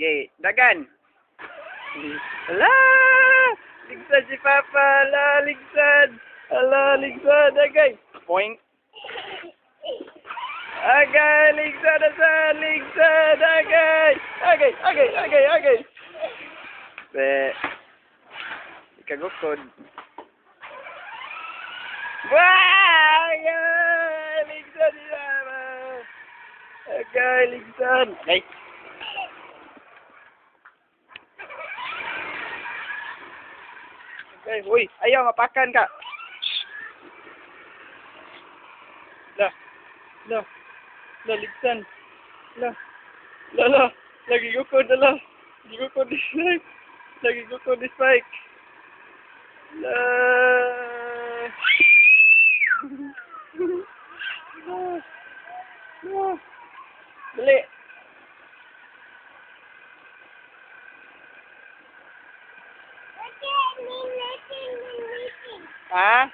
Okay, dagan. Alah! Ligsan si Papa. Alah, ligsan. Alah, ligsan. Agay. Point. Agay, ligsan asal. Ligsan. Agay. Agay. Be. Ikagukod. Wah! Agay. Ligsan si Papa. Agay, ligsan. Agay. Eh, uy, ayaw mapakan ka. Lah, ligsan. Lah, lagi gukod lah. Gukod di spike. Lagi gukod di spike. Lah. Beli. Ha?